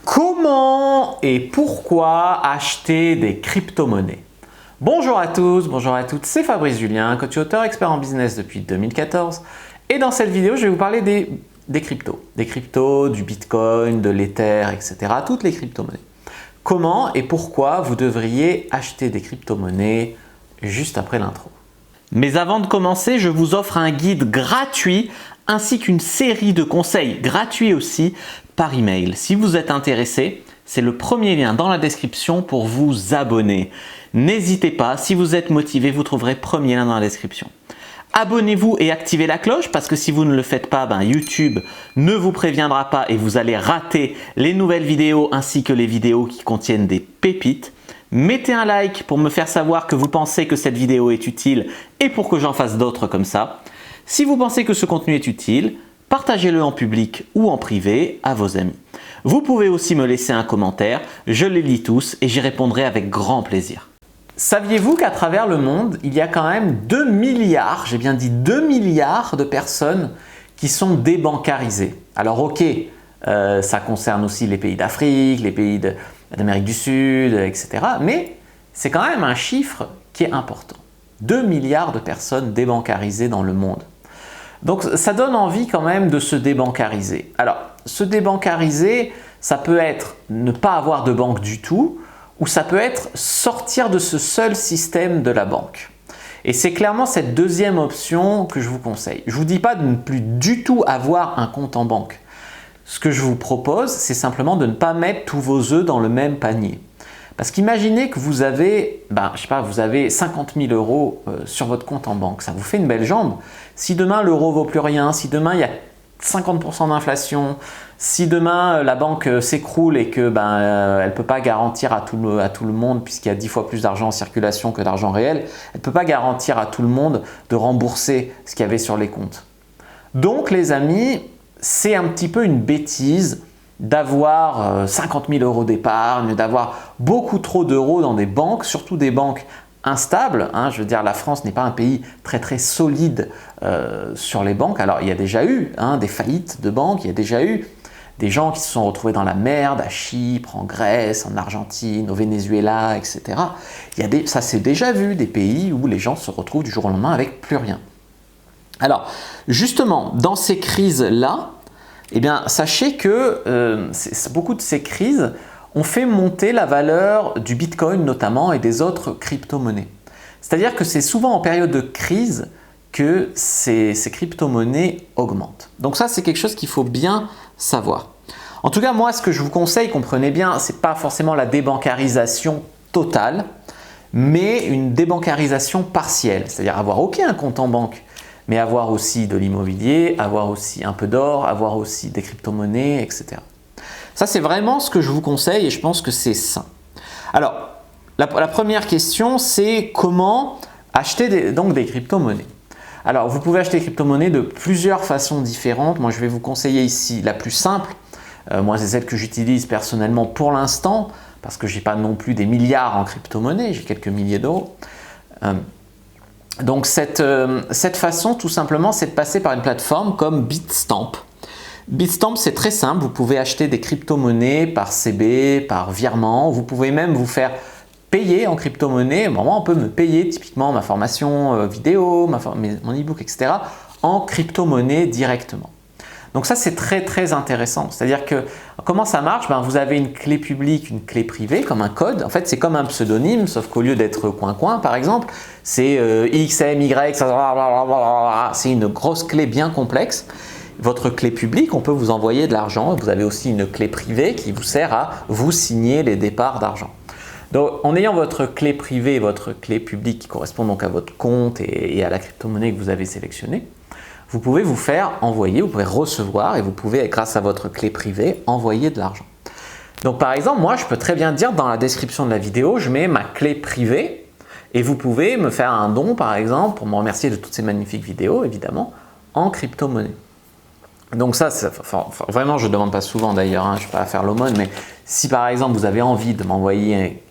Comment et pourquoi acheter des crypto-monnaies? Bonjour à tous, bonjour à toutes, c'est Fabrice Julien, coach auteur expert en business depuis 2014 et dans cette vidéo je vais vous parler des cryptos, du Bitcoin, de l'Ether, etc. Toutes les crypto-monnaies. Comment et pourquoi vous devriez acheter des crypto-monnaies juste après l'intro. Mais avant de commencer, je vous offre un guide gratuit ainsi qu'une série de conseils gratuits aussi par email. Si vous êtes intéressé, c'est le premier lien dans la description pour vous abonner. N'hésitez pas, si vous êtes motivé, vous trouverez le premier lien dans la description. Abonnez-vous et activez la cloche parce que si vous ne le faites pas, YouTube ne vous préviendra pas et vous allez rater les nouvelles vidéos ainsi que les vidéos qui contiennent des pépites. Mettez un like pour me faire savoir que vous pensez que cette vidéo est utile et pour que j'en fasse d'autres comme ça. Si vous pensez que ce contenu est utile, partagez-le en public ou en privé à vos amis. Vous pouvez aussi me laisser un commentaire, je les lis tous et j'y répondrai avec grand plaisir. Saviez-vous qu'à travers le monde, il y a quand même 2 milliards, j'ai bien dit 2 milliards de personnes qui sont débancarisées? Alors ok, ça concerne aussi les pays d'Afrique, les pays d'Amérique du Sud, etc. Mais c'est quand même un chiffre qui est important. 2 milliards de personnes débancarisées dans le monde. Donc ça donne envie quand même de se débancariser. Alors, se débancariser, ça peut être ne pas avoir de banque du tout, ou ça peut être sortir de ce seul système de la banque. Et c'est clairement cette deuxième option que je vous conseille. Je ne vous dis pas de ne plus du tout avoir un compte en banque. Ce que je vous propose, c'est simplement de ne pas mettre tous vos œufs dans le même panier. Parce qu'imaginez que vous avez, je sais pas, vous avez 50 000 euros sur votre compte en banque. Ça vous fait une belle jambe. Si demain l'euro vaut plus rien, si demain il y a 50% d'inflation, si demain la banque s'écroule et que elle ne peut pas garantir à tout le monde, puisqu'il y a 10 fois plus d'argent en circulation que d'argent réel, elle ne peut pas garantir à tout le monde de rembourser ce qu'il y avait sur les comptes. Donc les amis, c'est un petit peu une bêtise d'avoir 50 000 euros d'épargne, d'avoir beaucoup trop d'euros dans des banques, surtout des banques instables. Je veux dire, la France n'est pas un pays très solide sur les banques. Alors, il y a déjà eu des faillites de banques, il y a déjà eu des gens qui se sont retrouvés dans la merde à Chypre, en Grèce, en Argentine, au Venezuela, etc. Ça s'est déjà vu, des pays où les gens se retrouvent du jour au lendemain avec plus rien. Alors, justement, dans ces crises-là, sachez que beaucoup de ces crises ont fait monter la valeur du Bitcoin notamment et des autres crypto-monnaies. C'est-à-dire que c'est souvent en période de crise que ces crypto-monnaies augmentent. Donc ça, c'est quelque chose qu'il faut bien savoir. En tout cas, moi, ce que je vous conseille, comprenez bien, ce n'est pas forcément la débancarisation totale, mais une débancarisation partielle. C'est-à-dire avoir un compte en banque, mais avoir aussi de l'immobilier, avoir aussi un peu d'or, avoir aussi des crypto-monnaies, etc. Ça, c'est vraiment ce que je vous conseille et je pense que c'est sain. Alors, la première question, c'est comment acheter des crypto-monnaies. Alors, vous pouvez acheter des crypto-monnaies de plusieurs façons différentes. Moi, je vais vous conseiller ici la plus simple. Moi, c'est celle que j'utilise personnellement pour l'instant parce que je n'ai pas non plus des milliards en crypto-monnaies, j'ai quelques milliers d'euros. Donc cette façon tout simplement c'est de passer par une plateforme comme Bitstamp. Bitstamp c'est très simple, vous pouvez acheter des crypto-monnaies par CB, par virement, vous pouvez même vous faire payer en crypto-monnaie. Moi on peut me payer typiquement ma formation vidéo, mon e-book etc. en crypto-monnaie directement. Donc ça c'est très intéressant, c'est-à-dire que comment ça marche? Vous avez une clé publique, une clé privée comme un code, en fait c'est comme un pseudonyme sauf qu'au lieu d'être coin par exemple, c'est XMY, c'est une grosse clé bien complexe. Votre clé publique, on peut vous envoyer de l'argent, vous avez aussi une clé privée qui vous sert à vous signer les départs d'argent. Donc en ayant votre clé privée et votre clé publique qui correspondent donc à votre compte et à la crypto-monnaie que vous avez sélectionnée, vous pouvez vous faire envoyer, vous pouvez recevoir et vous pouvez, grâce à votre clé privée, envoyer de l'argent. Donc par exemple, moi je peux très bien dire dans la description de la vidéo, je mets ma clé privée et vous pouvez me faire un don par exemple pour me remercier de toutes ces magnifiques vidéos évidemment en crypto-monnaie. Donc ça, vraiment je ne demande pas souvent d'ailleurs, je ne suis pas à faire l'aumône, mais si par exemple vous avez envie de m'envoyer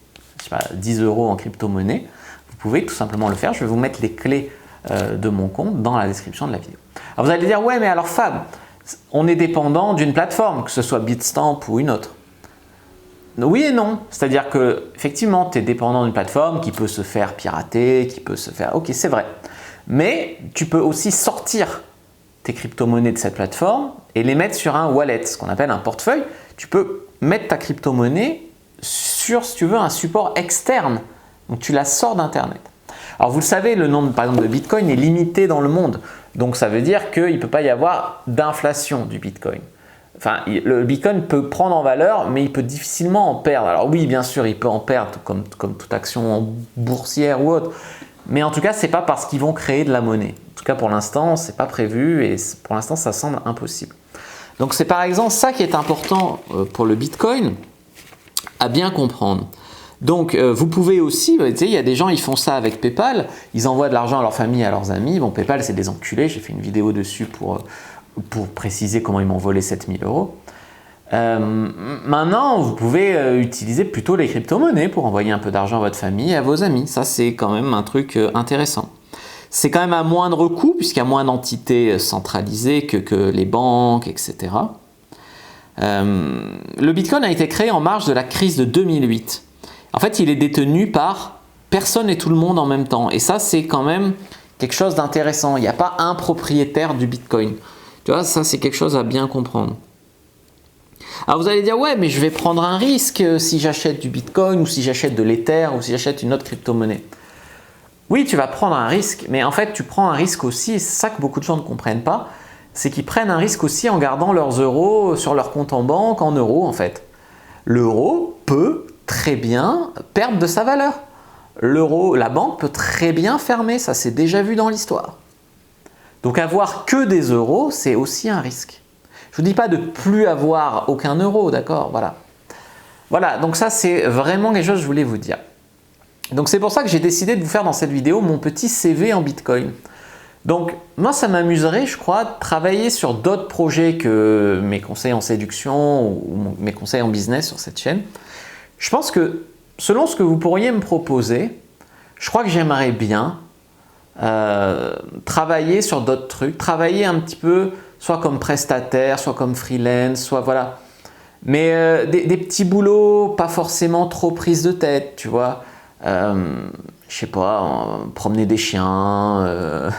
10 euros en crypto-monnaie, vous pouvez tout simplement le faire. Je vais vous mettre les clés de mon compte dans la description de la vidéo. Alors vous allez dire, ouais mais alors Fab, on est dépendant d'une plateforme, que ce soit Bitstamp ou une autre. oui et non. C'est-à-dire que effectivement, tu es dépendant d'une plateforme qui peut se faire pirater, qui peut se faire… Ok, c'est vrai. Mais tu peux aussi sortir tes crypto-monnaies de cette plateforme et les mettre sur un wallet, ce qu'on appelle un portefeuille. Tu peux mettre ta crypto-monnaie sur, si tu veux, un support externe. Donc, tu la sors d'Internet. Alors, vous le savez, le nombre, par exemple, de Bitcoin est limité dans le monde. Donc, ça veut dire qu'il ne peut pas y avoir d'inflation du Bitcoin. Enfin, le Bitcoin peut prendre en valeur, mais il peut difficilement en perdre. Alors oui, bien sûr, il peut en perdre comme toute action boursière ou autre. Mais en tout cas, ce n'est pas parce qu'ils vont créer de la monnaie. En tout cas, pour l'instant, ce n'est pas prévu et pour l'instant, ça semble impossible. Donc, c'est par exemple ça qui est important pour le Bitcoin à bien comprendre. Donc, vous pouvez aussi, tu sais, il y a des gens, ils font ça avec PayPal. Ils envoient de l'argent à leur famille, à leurs amis. Bon, PayPal, c'est des enculés. J'ai fait une vidéo dessus pour préciser comment ils m'ont volé 7000 €. Maintenant, vous pouvez utiliser plutôt les crypto-monnaies pour envoyer un peu d'argent à votre famille et à vos amis. Ça, c'est quand même un truc intéressant. C'est quand même à moindre coût, puisqu'il y a moins d'entités centralisées que les banques, etc. Le Bitcoin a été créé en marge de la crise de 2008. En fait, il est détenu par personne et tout le monde en même temps. Et ça, c'est quand même quelque chose d'intéressant. Il n'y a pas un propriétaire du Bitcoin. Tu vois, ça, c'est quelque chose à bien comprendre. Alors, vous allez dire, ouais, mais je vais prendre un risque si j'achète du Bitcoin ou si j'achète de l'Ether ou si j'achète une autre crypto-monnaie. Oui, tu vas prendre un risque, mais en fait, tu prends un risque aussi, et c'est ça que beaucoup de gens ne comprennent pas, c'est qu'ils prennent un risque aussi en gardant leurs euros sur leur compte en banque en euros, en fait. L'euro peut très bien perdre de sa valeur. L'euro, la banque peut très bien fermer, ça s'est déjà vu dans l'histoire. Donc avoir que des euros, c'est aussi un risque. Je ne vous dis pas de plus avoir aucun euro, d'accord? Voilà. Voilà, donc ça c'est vraiment quelque chose que je voulais vous dire. Donc c'est pour ça que j'ai décidé de vous faire dans cette vidéo mon petit CV en Bitcoin. Donc moi ça m'amuserait, je crois, de travailler sur d'autres projets que mes conseils en séduction ou mes conseils en business sur cette chaîne. Je pense que selon ce que vous pourriez me proposer, je crois que j'aimerais bien travailler sur d'autres trucs, travailler un petit peu soit comme prestataire, soit comme freelance, soit voilà. Mais des petits boulots, pas forcément trop prise de tête, tu vois. Je sais pas, promener des chiens,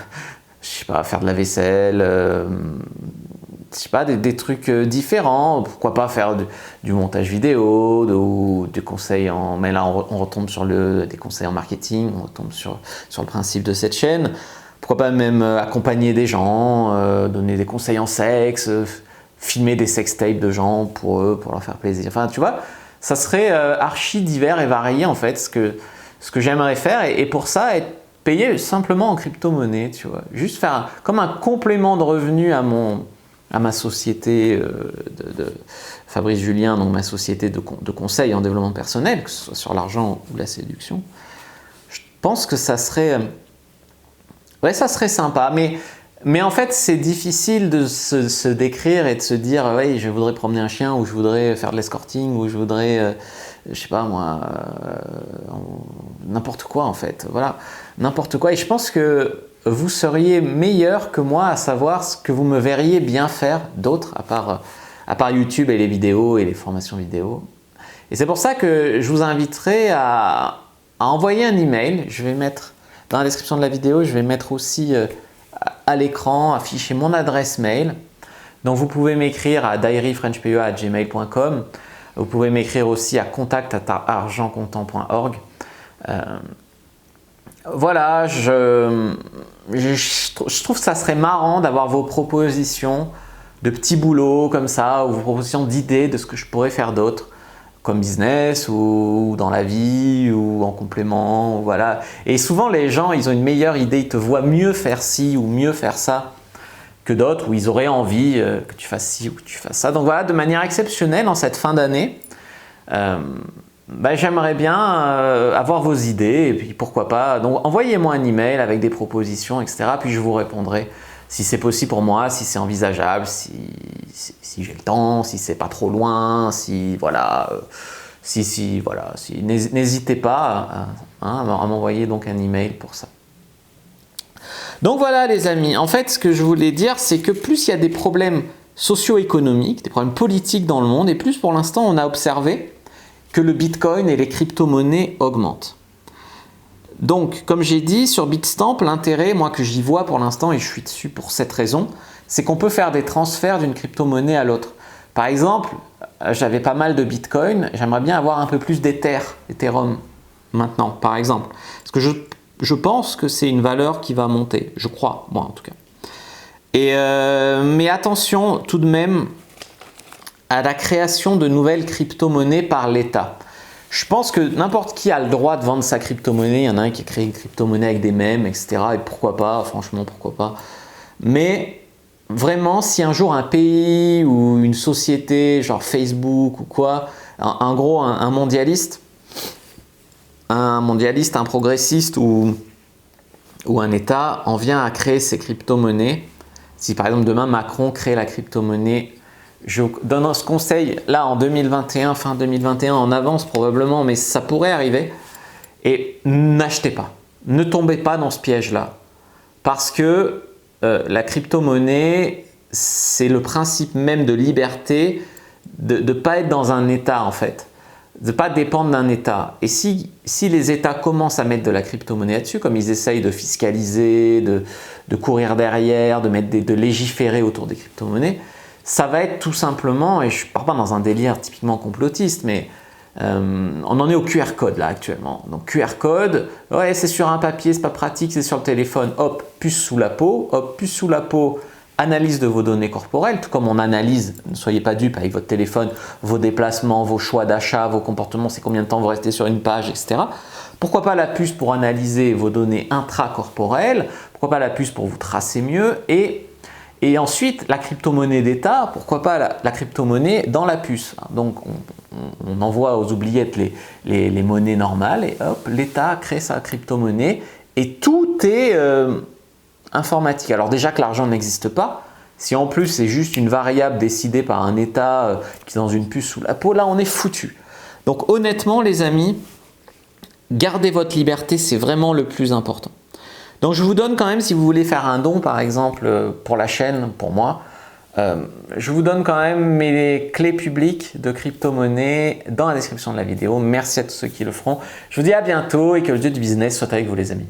je sais pas, faire de la vaisselle, je sais pas, des trucs différents. Pourquoi pas faire du montage vidéo, ou des conseils en… Mais là, on retombe sur des conseils en marketing, on retombe sur le principe de cette chaîne. Pourquoi pas même accompagner des gens, donner des conseils en sexe, filmer des sextapes de gens pour eux, pour leur faire plaisir. Enfin, tu vois, ça serait archi divers et varié en fait, ce que j'aimerais faire. Et pour ça, être payé simplement en crypto-monnaie, tu vois. Juste faire comme un complément de revenu à ma société de Fabrice Julien, donc ma société de conseil en développement personnel, que ce soit sur l'argent ou la séduction. Je pense que ça serait… Ouais, ça serait sympa, mais en fait, c'est difficile de se décrire et de se dire « ouais, je voudrais promener un chien » ou « je voudrais faire de l'escorting » ou « je voudrais, je sais pas moi, n'importe quoi en fait. » Voilà, n'importe quoi. Et je pense que vous seriez meilleur que moi à savoir ce que vous me verriez bien faire d'autre, à part YouTube et les vidéos et les formations vidéo. Et c'est pour ça que je vous inviterai à envoyer un email. Je vais mettre… Dans la description de la vidéo, je vais mettre aussi à l'écran, afficher mon adresse mail. Donc vous pouvez m'écrire à dairyfrenchpe@gmail.com. Vous pouvez m'écrire aussi à contact@argentcomptant.org. Voilà, je trouve que ça serait marrant d'avoir vos propositions de petits boulots comme ça, ou vos propositions d'idées de ce que je pourrais faire d'autre, comme business ou dans la vie ou en complément, voilà. Et souvent les gens, ils ont une meilleure idée, ils te voient mieux faire ci ou mieux faire ça que d'autres, où ils auraient envie que tu fasses ci ou que tu fasses ça. Donc voilà, de manière exceptionnelle en cette fin d'année, j'aimerais bien avoir vos idées et puis pourquoi pas. Donc envoyez-moi un email avec des propositions, etc. Puis je vous répondrai si c'est possible pour moi, si c'est envisageable, si j'ai le temps, si c'est pas trop loin, si voilà, voilà, n'hésitez pas à m'envoyer donc un email pour ça. Donc voilà les amis, en fait ce que je voulais dire c'est que plus il y a des problèmes socio-économiques, des problèmes politiques dans le monde, et plus pour l'instant on a observé que le Bitcoin et les crypto-monnaies augmentent. Donc, comme j'ai dit, sur Bitstamp, l'intérêt, moi, que j'y vois pour l'instant, et je suis dessus pour cette raison, c'est qu'on peut faire des transferts d'une crypto-monnaie à l'autre. Par exemple, j'avais pas mal de Bitcoin, j'aimerais bien avoir un peu plus d'Ethereum maintenant, par exemple. Parce que je pense que c'est une valeur qui va monter, je crois, moi en tout cas. Mais attention tout de même à la création de nouvelles crypto-monnaies par l'État. Je pense que n'importe qui a le droit de vendre sa crypto-monnaie. Il y en a un qui a créé une crypto-monnaie avec des mèmes, etc. Et pourquoi pas, franchement, pourquoi pas. Mais vraiment, si un jour un pays ou une société, genre Facebook ou quoi, en gros un mondialiste, un progressiste ou un État en vient à créer ces crypto-monnaies, si par exemple demain Macron crée la crypto-monnaie, je donne ce conseil là en 2021, fin 2021, en avance probablement, mais ça pourrait arriver. Et n'achetez pas, ne tombez pas dans ce piège-là. Parce que la crypto-monnaie, c'est le principe même de liberté, de ne pas être dans un État en fait, de ne pas dépendre d'un État. Et si les États commencent à mettre de la crypto-monnaie là-dessus, comme ils essayent de fiscaliser, de courir derrière, de légiférer autour des crypto-monnaies, ça va être tout simplement, et je ne pars pas dans un délire typiquement complotiste, mais on en est au QR code là actuellement. Donc QR code, ouais, c'est sur un papier, c'est pas pratique, c'est sur le téléphone, hop, puce sous la peau, hop, puce sous la peau, analyse de vos données corporelles, tout comme on analyse, ne soyez pas dupes avec votre téléphone, vos déplacements, vos choix d'achat, vos comportements, c'est combien de temps vous restez sur une page, etc. Pourquoi pas la puce pour analyser vos données intracorporelles, pourquoi pas la puce pour vous tracer mieux, et ensuite, la crypto-monnaie d'État, pourquoi pas la crypto-monnaie dans la puce. Donc, on envoie aux oubliettes les monnaies normales et hop, l'État crée sa crypto-monnaie et tout est informatique. Alors déjà que l'argent n'existe pas, si en plus c'est juste une variable décidée par un État qui est dans une puce sous la peau, là on est foutu. Donc honnêtement les amis, gardez votre liberté, c'est vraiment le plus important. Donc je vous donne quand même, si vous voulez faire un don par exemple pour la chaîne, pour moi, je vous donne quand même mes clés publiques de crypto-monnaie dans la description de la vidéo. Merci à tous ceux qui le feront. Je vous dis à bientôt et que le dieu du business soit avec vous les amis.